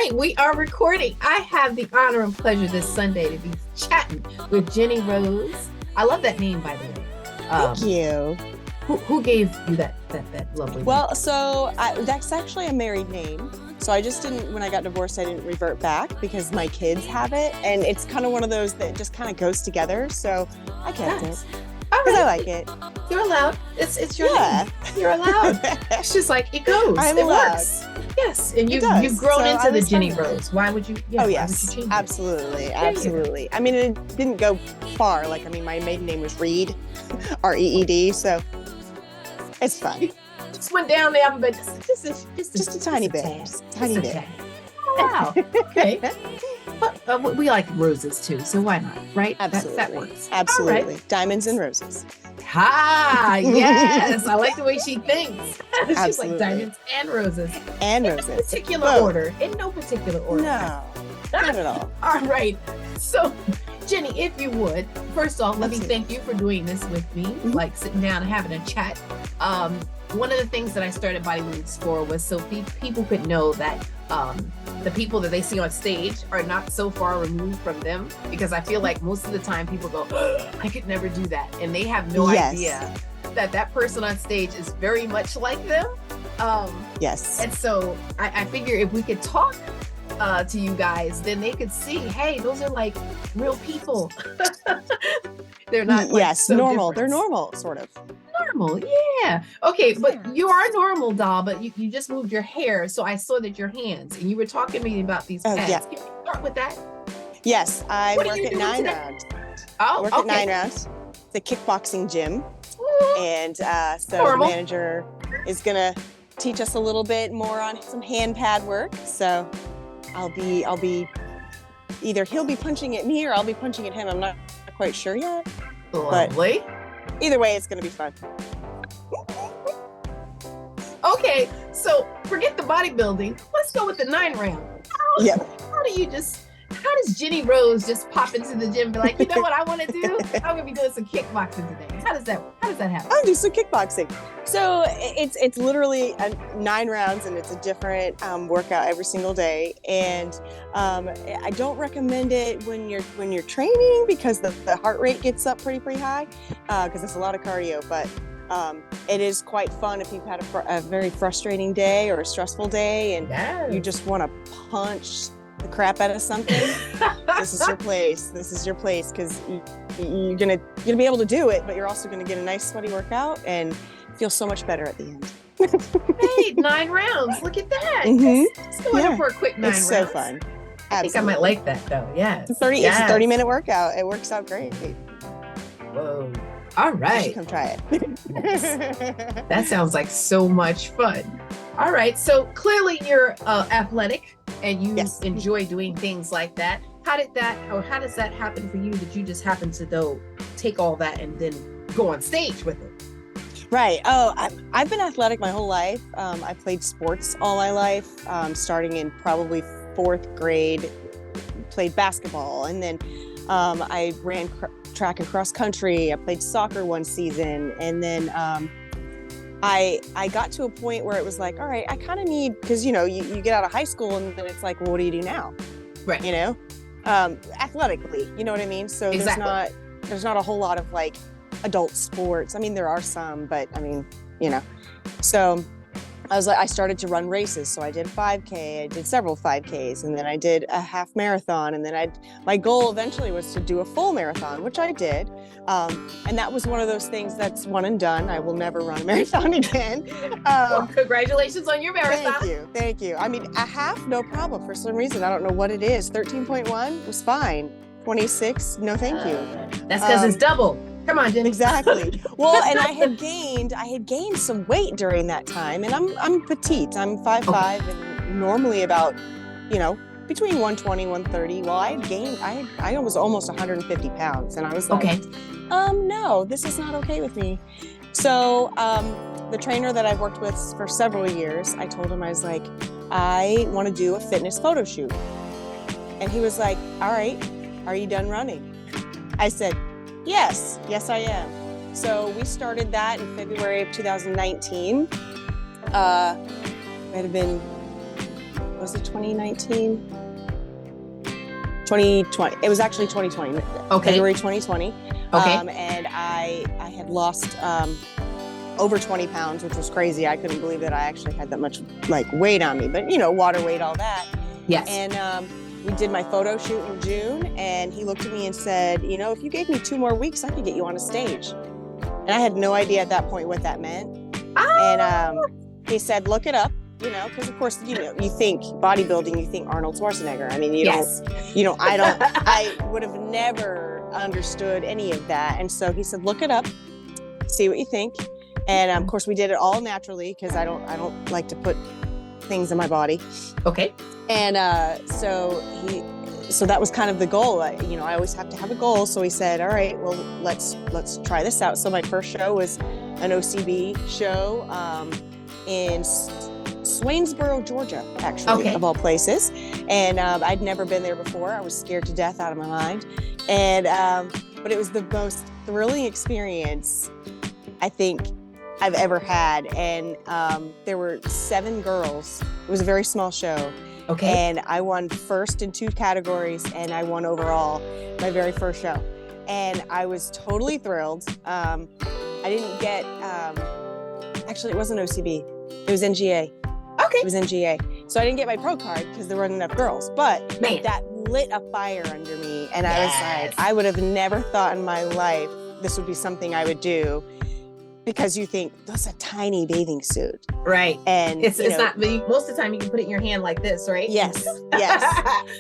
right, we are recording. I have the honor and pleasure this Sunday to be chatting with Jenny Rose. I love that name, by the way. Thank you. Who gave you that lovely name? Well, that's actually a married name. So I just didn't, when I got divorced, I didn't revert back because my kids have it. And it's kind of one of those that just kind of goes together. So I kept it. Because I like it. You're allowed. It's your name. You're allowed. It's just like it goes. It works. Yes, and you've grown into the Jenny Rose. Why would you? Yeah, oh yes, absolutely. I mean, it didn't go far. Like, I mean, my maiden name was Reed, R-E-E-D. So it's fun. Just went down the alphabet just a tiny bit. Tiny bit. Wow. Okay. But we like roses too, so why not, right? Absolutely. That works. Absolutely. Right. Diamonds and roses. Yes. I like the way she thinks. She's Absolutely. like diamonds and roses. And in roses. No particular order. In no particular order. No, not at all. All right. So, Jenny, if you would, first off, let me thank you for doing this with me, like sitting down and having a chat. One of the things that I started Bodylynx for was so people could know that the people that they see on stage are not so far removed from them, because I feel like most of the time people go, I could never do that. And they have no idea that person on stage is very much like them. Yes. And so I figure if we could talk to you guys, then they could see, hey, those are like real people. They're not like, so normal. Different. They're normal, sort of. Normal, yeah. Okay, but you are normal, doll, but you just moved your hair, so I saw that your hands, and you were talking to me about these pads. Yeah. Can you start with that? Yes, I work at 9 Rounds. Oh, I work at 9 Rounds, the kickboxing gym. And so Normal. the manager is going to teach us a little bit more on some hand pad work. So I'll be either he'll be punching at me or I'll be punching at him. I'm not quite sure yet. Lovely. But either way, it's going to be fun. Okay, so forget the bodybuilding. Let's go with the 9 round. How does Jenny Rose just pop into the gym and be like, you know what I want to do? I'm gonna be doing some kickboxing today. How does that happen? I'll do some kickboxing. So it's literally 9 rounds, and it's a different workout every single day. And I don't recommend it when you're training, because the heart rate gets up pretty high, because it's a lot of cardio. But it is quite fun if you've had a very frustrating day or a stressful day, and you just want to punch the crap out of something. This is your place, because you're gonna be able to do it, but you're also gonna get a nice sweaty workout and feel so much better at the end. Hey, 9 rounds, look at that. Let's go in for a quick 9 rounds. It's so fun. I think I might like that though. Yes. It's a 30-minute workout. It works out great. Whoa. All right. You should come try it. Yes. That sounds like so much fun. All right. So clearly you're athletic and you enjoy doing things like that. How does that happen for you, that you just happen to take all that and then go on stage with it? Right. Oh, I've been athletic my whole life. I played sports all my life, starting in probably 4th grade, played basketball. And then I ran track and cross country. I played soccer one season. And then I got to a point where it was like, all right, I kind of need, because, you get out of high school and then it's like, well, what do you do now? Right. Athletically, you know what I mean? So there's not a whole lot of like adult sports. I mean, there are some, but I mean, so I started to run races. So I did 5K, I did several 5Ks, and then I did a half marathon. And then my goal eventually was to do a full marathon, which I did. And that was one of those things that's one and done. I will never run a marathon again. Well, congratulations on your marathon. Thank you. I mean, a half, no problem. For some reason, I don't know what it is. 13.1 was fine. 26, no thank you. That's because it's double. Come on, Jenny. Exactly. Well, and I had gained some weight during that time, and I'm petite. I'm 5'5", and normally about, between 120, 130. Well, I was almost 150 pounds, and I was like, no, this is not okay with me. So the trainer that I've worked with for several years, I told him, I was like, I want to do a fitness photo shoot. And he was like, all right, are you done running? I said, yes, I am. So we started that in February of 2019. It had been, was it 2019? 2020. It was actually 2020. Okay. February 2020. Okay. And I had lost over 20 pounds, which was crazy. I couldn't believe that I actually had that much like weight on me, but water weight, all that. Yes. And we did my photo shoot in June, and he looked at me and said, if you gave me 2 more weeks, I could get you on a stage. And I had no idea at that point what that meant. And he said, look it up, because of course, you think bodybuilding, you think Arnold Schwarzenegger. I mean, I would have never understood any of that. And so he said, look it up, see what you think. And of course we did it all naturally, because I don't like to put things in my body. Okay. And so that was kind of the goal. I always have to have a goal. So he said, all right, well, let's try this out. So my first show was an OCB show in Swainsboro, Georgia, actually, of all places. And I'd never been there before. I was scared to death out of my mind. And but it was the most thrilling experience I think I've ever had. And there were 7 girls. It was a very small show. Okay. And I won first in 2 categories, and I won overall my very first show. And I was totally thrilled. I didn't get, actually it wasn't OCB. It was NGA. Okay. It was NGA. So I didn't get my pro card because there weren't enough girls, but that lit a fire under me. And I was like, I would have never thought in my life this would be something I would do. Because you think that's a tiny bathing suit, right? And it's not. Most of the time, you can put it in your hand like this, right? Yes.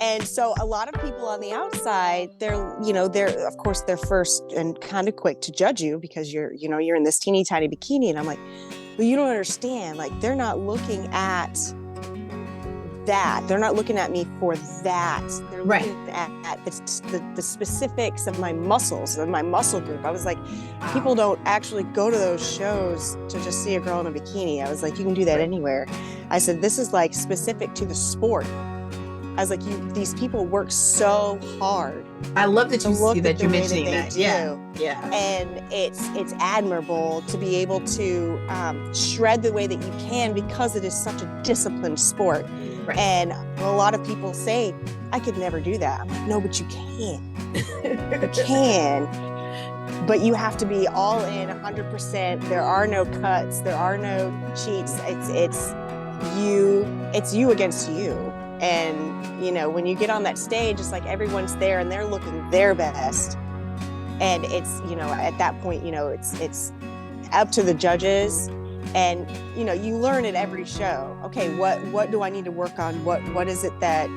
And so a lot of people on the outside, they're of course they're first and kind of quick to judge you because you're in this teeny tiny bikini, and I'm like, well, you don't understand. Like, they're not looking at that. They're not looking at me for that. They're looking at the specifics of my muscles and my muscle group. I was like, people don't actually go to those shows to just see a girl in a bikini. I was like, you can do that anywhere. I said, this is like specific to the sport. I was like, these people work so hard. I love that you're mentioning that. Yeah. And it's admirable to be able to shred the way that you can, because it is such a disciplined sport. Right. And a lot of people say, I could never do that. I'm like, no, but you can. You can. But you have to be all in 100%. There are no cuts. There are no cheats. It's you against you. And, when you get on that stage, it's like everyone's there and they're looking their best. And it's, at that point, it's up to the judges. And, you learn at every show, okay, what do I need to work on? What is it that,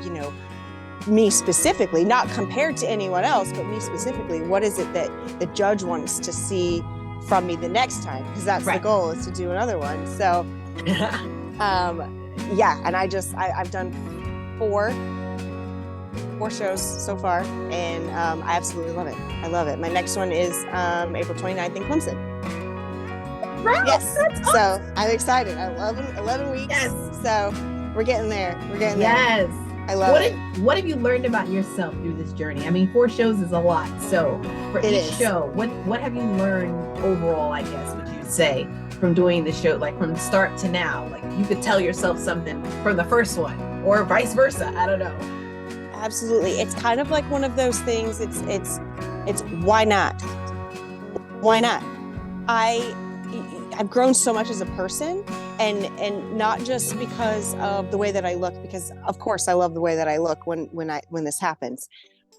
me specifically, not compared to anyone else, but me specifically, what is it that the judge wants to see from me the next time? Because that's the goal, is to do another one. So, and I've done four shows so far, and I absolutely love it. I love it. My next one is April 29th in Clemson. Right. Yes. That's awesome. So I'm excited. 11 weeks. Yes. So we're getting there. Yes. I love it. What have you learned about yourself through this journey? I mean, 4 shows is a lot. So for each show, what have you learned overall, I guess, would you say, from doing the show, like from start to now? Like, you could tell yourself something from the first one, or vice versa. I don't know. Absolutely. It's kind of like one of those things. It's why not? Why not? I've grown so much as a person, and not just because of the way that I look, because of course I love the way that I look when this happens.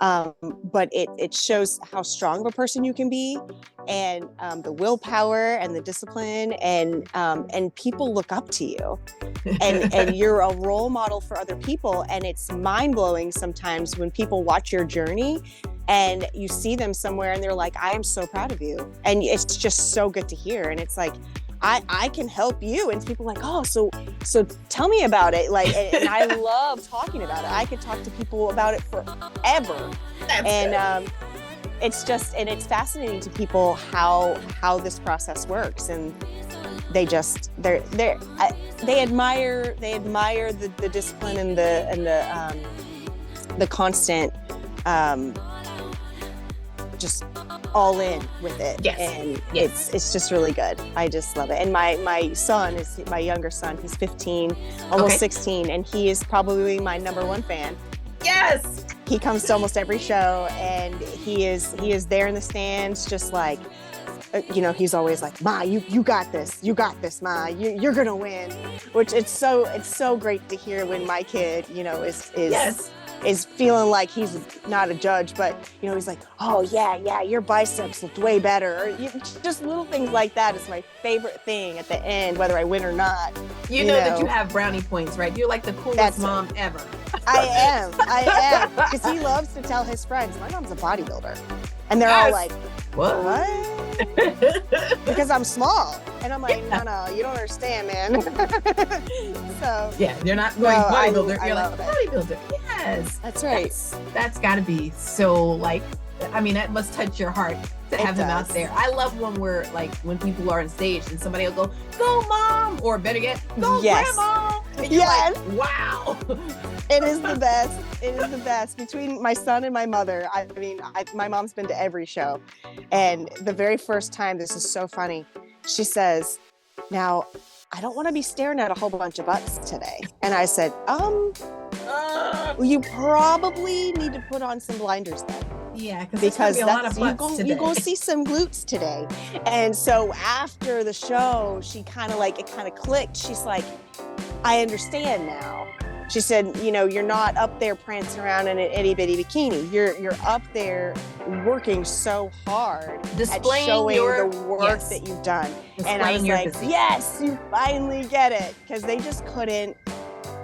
But it shows how strong of a person you can be, and the willpower and the discipline, and people look up to you, and you're a role model for other people. And it's mind-blowing sometimes when people watch your journey and you see them somewhere and they're like, I am so proud of you. And it's just so good to hear. And it's like, I can help you. And people are like, oh, so tell me about it. Like, and I love talking about it. I could talk to people about it forever. It's just, and it's fascinating to people how this process works. And they admire the discipline and the constant, just all in with it. Yes. And Yes. it's just really good. I just love it. And my son is my younger son. He's 15, almost 16, and he is probably my number one fan. Yes. He comes to almost every show, and he is there in the stands, just like, he's always like, Ma, you got this, Ma, you're gonna win. Which it's so great to hear when my kid, is feeling like he's not a judge, but he's like, oh yeah, your biceps looked way better. Or just little things like that is my favorite thing at the end, whether I win or not. You know that you have brownie points, right? You're like the coolest mom ever. I am, because he loves to tell his friends, my mom's a bodybuilder, and they're all like, what? Because I'm small, and I'm like, no, you don't understand, man. So yeah, you're not going bodybuilder. You're like bodybuilder. Yes, that's right. That's got to be so like. I mean, that must touch your heart to have him out there. I love one where, like, when people are on stage and somebody will go, Mom, or better yet, go Grandma. And you're like, wow. It is the best. It is the best. Between my son and my mother, my mom's been to every show. And the very first time, this is so funny, she says, now, I don't want to be staring at a whole bunch of butts today. And I said, you probably need to put on some blinders then. Yeah, because be a lot of butts today. You're going to see some glutes today. And so after the show, it kind of clicked. She's like, I understand now. She said, you're not up there prancing around in an itty bitty bikini. You're up there working so hard displaying at showing the work that you've done. And I was like, yes, you finally get it. Because they just couldn't.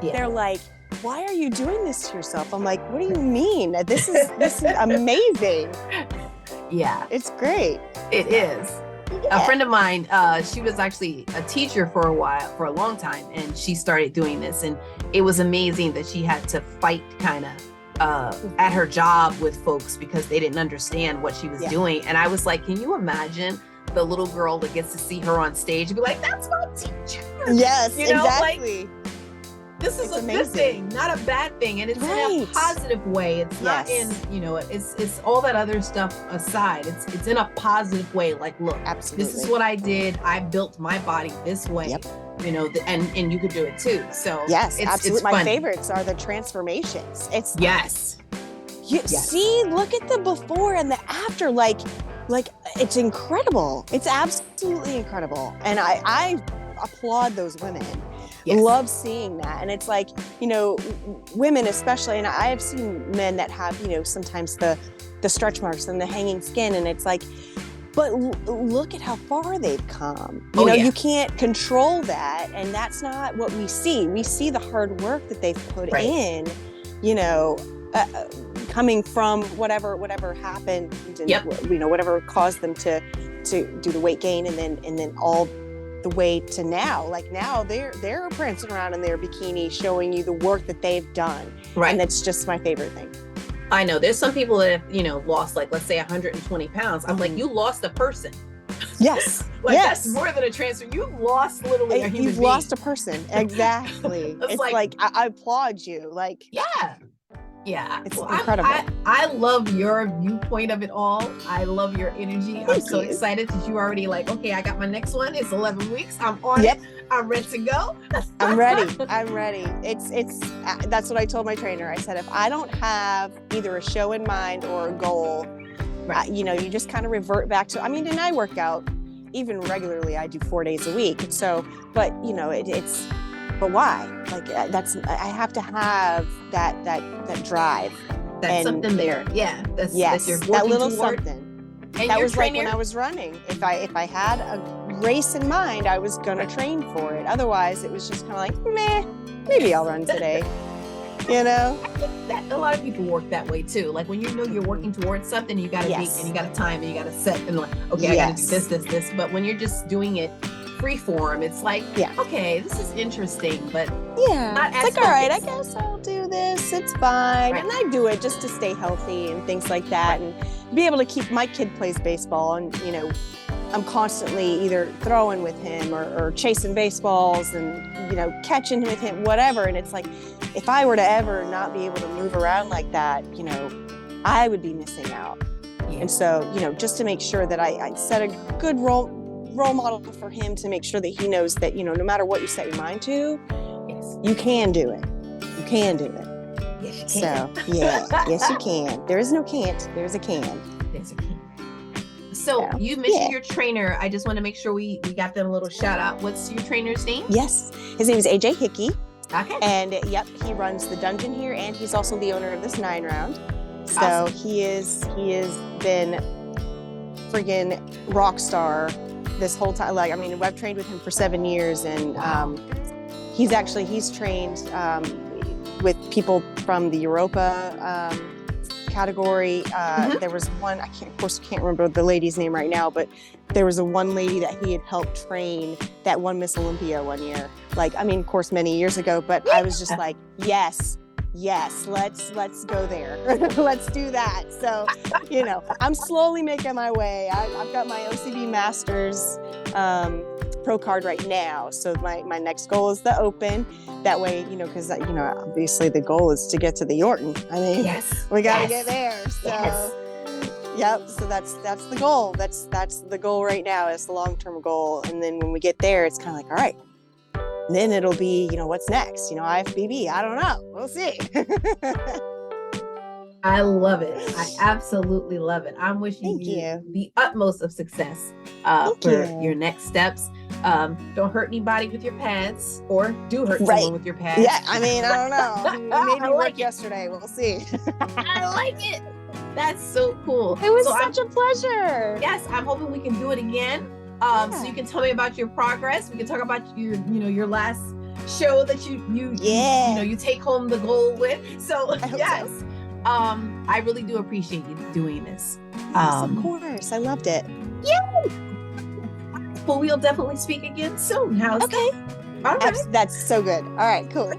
Yeah. They're like, why are you doing this to yourself? I'm like, what do you mean? This is amazing. Yeah. It's great. It is. Yeah. A friend of mine, she was actually a teacher for a long time, and she started doing this, and it was amazing that she had to fight kind of at her job with folks because they didn't understand what she was doing. And I was like, can you imagine the little girl that gets to see her on stage and be like, that's my teacher? Yes, exactly. Like, this is a good thing, not a bad thing. And it's in a positive way. It's not in, it's all that other stuff aside. It's in a positive way. Like, look, absolutely, this is what I did. I built my body this way, and you could do it too. So yes, absolutely. My favorites are the transformations. It's see, look at the before and the after. Like it's incredible. It's absolutely incredible. And I applaud those women. Yes. Love seeing that. And it's like, women especially, and I have seen men that have, sometimes the stretch marks and the hanging skin, and it's like, but look at how far they've come. You can't control that, and that's not what we see. We see the hard work that they've put in, coming from whatever happened, and, whatever caused them to do the weight gain, and then all the way to now. Like now they're prancing around in their bikini showing you the work that they've done. Right. And that's just my favorite thing. I know there's some people that have, lost, like, let's say 120 pounds. I'm like, you lost a person. Yes. That's more than a transfer. You've lost literally a human being. You've lost a person. Exactly. It's like I applaud you. Like, yeah, it's incredible. I love your viewpoint of it all. I love your energy. I'm so excited that you already like, okay, I got my next one. It's 11 weeks. I'm on it. I'm ready to go. I'm ready. It's that's what I told my trainer. I said, if I don't have either a show in mind or a goal, you just kind of revert back to, and I work out even regularly. I do 4 days a week. So, but but why? Like I have to have that drive. That's something there. Yeah. That's your that little something. And that was like when I was running. If I had a race in mind, I was gonna train for it. Otherwise, it was just kind of like, meh, maybe I'll run today. I think that a lot of people work that way too. Like when you're working towards something, you gotta be, and you gotta time, and you gotta set, and like, okay, I gotta do this. But when you're just doing it free form, it's like, okay, this is interesting, but not as it's like, all right, I guess I'll do this. It's fine. And I do it just to stay healthy and things like that, and be able to keep, my kid plays baseball, and I'm constantly either throwing with him or chasing baseballs and catching with him, whatever. And it's like, if I were to ever not be able to move around like that, I would be missing out. Yeah. And so, just to make sure that I set a good role model for him, to make sure that he knows that, no matter what you set your mind to, Yes. you can do it. You can do it. Yes, you can. So, yeah, yes, you can. There is no can't. There's a can. There's a can. So you mentioned your trainer. I just want to make sure we got them a little shout out. What's your trainer's name? Yes, his name is AJ Hickey. Okay. And yep, he runs the dungeon here, and he's also the owner of this 9 round. So awesome. he has been friggin' rock star this whole time. Like, I mean, I've trained with him for 7 years, and he's trained with people from the Europa category. There was one, of course can't remember the lady's name right now, but there was one lady that he had helped train that won Miss Olympia one year. Like, I mean, of course, many years ago, but I was just like, yes, let's go there. Let's do that. So, I'm slowly making my way. I've got my OCB Masters pro card right now. So my next goal is the Open. That way, because obviously the goal is to get to the Orton. I mean, we got to get there. So, yep. So that's the goal. That's the goal right now. It's the long-term goal. And then when we get there, it's kind of like, all right. And then it'll be, what's next? IFBB. I don't know. We'll see. I love it. I absolutely love it. I'm wishing you the utmost of success for your next steps. Don't hurt anybody with your pads, or do hurt someone with your pads. Yeah, I mean, I don't know. You made me work yesterday. We'll see. I like it. That's so cool. It was such a pleasure. Yes, I'm hoping we can do it again. So you can tell me about your progress. We can talk about your last show that you take home the gold with. So yes. So. I really do appreciate you doing this. Yes, of course. I loved it. Yeah. Well, we'll definitely speak again soon. How's that? All right. That's so good. All right, cool.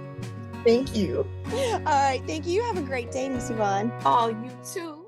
Thank you. All right, thank you. You have a great day, Miss Yvonne. Oh, you too.